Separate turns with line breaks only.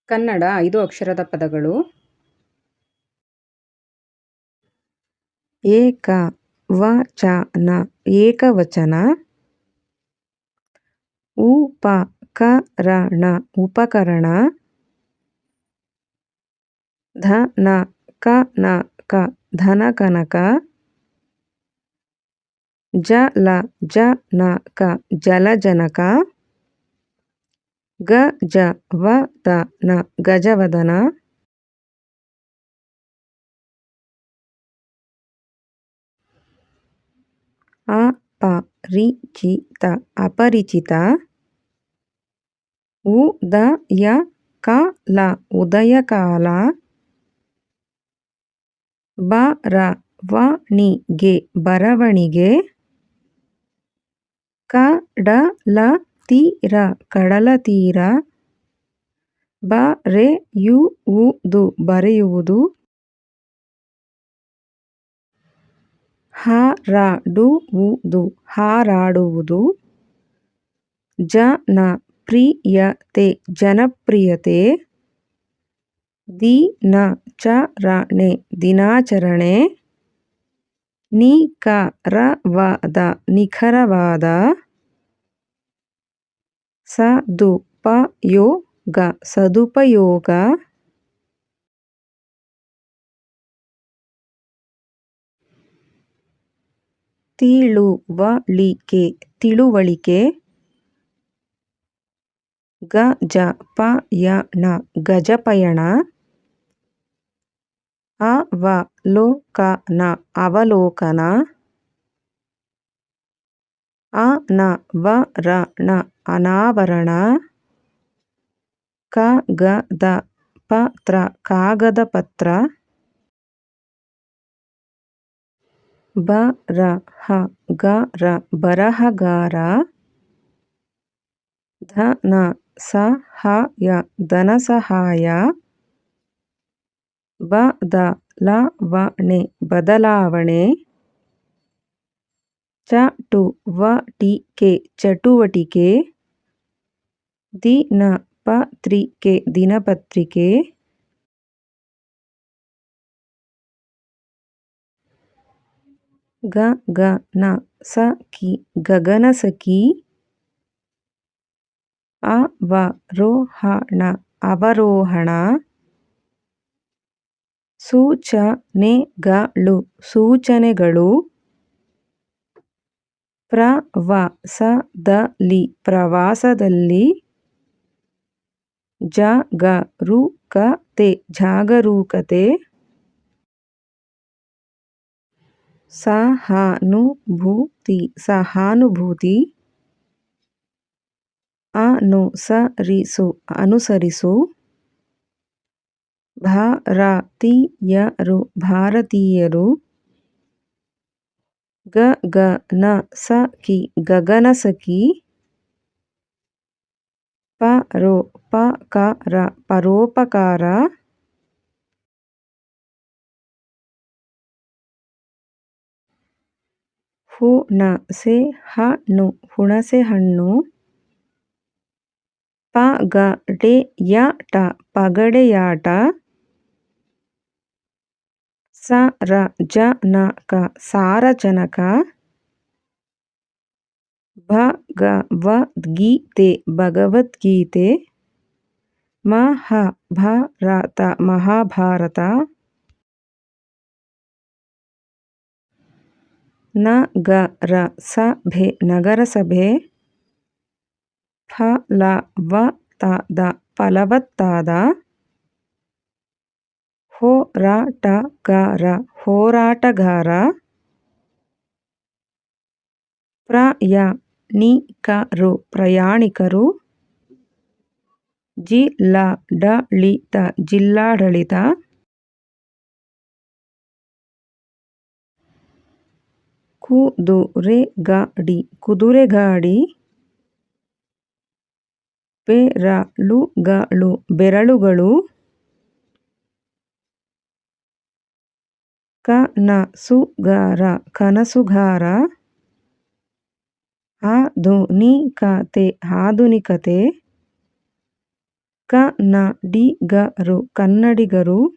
ಕನ್ನಡ 5 ಅಕ್ಷರದ ಪದಗಳು.
ಏಕ ವಚನ ಏಕವಚನ. ಉಪಕರಣ ಉಪಕರಣ. ಧನಕನಕ ಧನಕನಕ. ಜಲಜನಕ ಜಲಜನಕ. ಗಜವದನ ಗಜವದನ. ಅಪರಿಚಿತ ಅಪರಿಚಿತ. ಉದಯಕಾಲ ಉದಯಕಾಲ. ಬರವಣಿಗೆ ಬರವಣಿಗೆ. ಕಡಲತೀರ ಕಡಲತೀರ. ಬರೆಯುವುದು ಬರೆಯುವುದು. ಹಾರಾಡುವುದು ಹಾರಾಡುವುದು. ಜನಪ್ರಿಯತೆ ಜನಪ್ರಿಯತೆ. ದಿನಚರಣೆ ದಿನಾಚರಣೆ. ನಿಖರವಾದ ನಿಖರವಾದ. ಸದುಪಯೋಗ ಸದುಪಯೋಗ. ತಿಳುವಳಿಕೆ ತಿಳುವಳಿಕೆ. ಗಜಪಯಣ ಗಜಪಯಣ. ಅವಲೋಕನ ಅವಲೋಕನ. ಅನಾವರಣ ಅನಾವರಣ. ಕಾಗದ ಪತ್ರ ಕಾಗದ ಪತ್ರ. ಬರಹಗಾರ ಬರಹಗಾರ. ಧನಸಹಾಯ ಧನಸಹಾಯ. ಬದಲಾವಣೆ ಬದಲಾವಣೆ. ಚಟುವಟಿಕೆ ಚಟುವಟಿಕೆ. ದಿನಪತ್ರಿಕೆ ದಿನಪತ್ರಿಕೆ. ಗಗನ ಸಖಿ ಗಗನಸಖಿ. ಅವರೋಹಣ ಅವರೋಹಣ. ಸೂಚನೆಗಳು ಸೂಚನೆಗಳು. ಪ್ರವಾಸದಲ್ಲಿ ಪ್ರವಾಸದಲ್ಲಿ. ಜಾಗರೂಕತೆ ಜಾಗರೂಕತೆ. ಸಹಾನುಭೂತಿ ಸಹಾನುಭೂತಿ. ಅನುಸರಿಸು ಅನುಸರಿಸು. ಭಾರತೀಯರು ಭಾರತೀಯರು. ಗಗನಸಖಿ ಗಗನಸಖಿ. ಪರೋಪಕಾರ ಪರೋಪಕಾರ. ಹುಣಸೆಹಣ್ಣು ಹುಣಸೆಹಣ್ಣು. ಪಗಡೆಯಾಟ ಪಗಡೆಯಾಟ. ಸಾರಜನಕ ಸಾರಜನಕ. ಭಗವದ್ಗೀತೆ ಭಗವದ್ಗೀತೆ. ಮಹಾಭಾರತ ಮಹಾಭಾರತ. ನಗರಸಭೆ ನಗರಸಭೆ. ಫಲವತ್ತಾದ ಫಲವತ್ತಾದ. ಹೋರಾಟಗಾರ ಹೋರಾಟಗಾರ. ಪ್ರಯಾಣಿಕರು ಪ್ರಯಾಣಿಕರು. ಜಿಲ್ಲಾಡಳಿತ ಜಿಲ್ಲಾಡಳಿತ. ಕುದುರೆಗಾಡಿ ಕುದುರೆಗಾಡಿ. ಬೆರಳುಗಳು ಬೆರಳುಗಳು. ಕನಸುಗಾರ ಕನಸುಗಾರ. ಆಧುನಿಕತೆ ಆಧುನಿಕತೆ. ಕನ್ನಡಿಗರು ಕನ್ನಡಿಗರು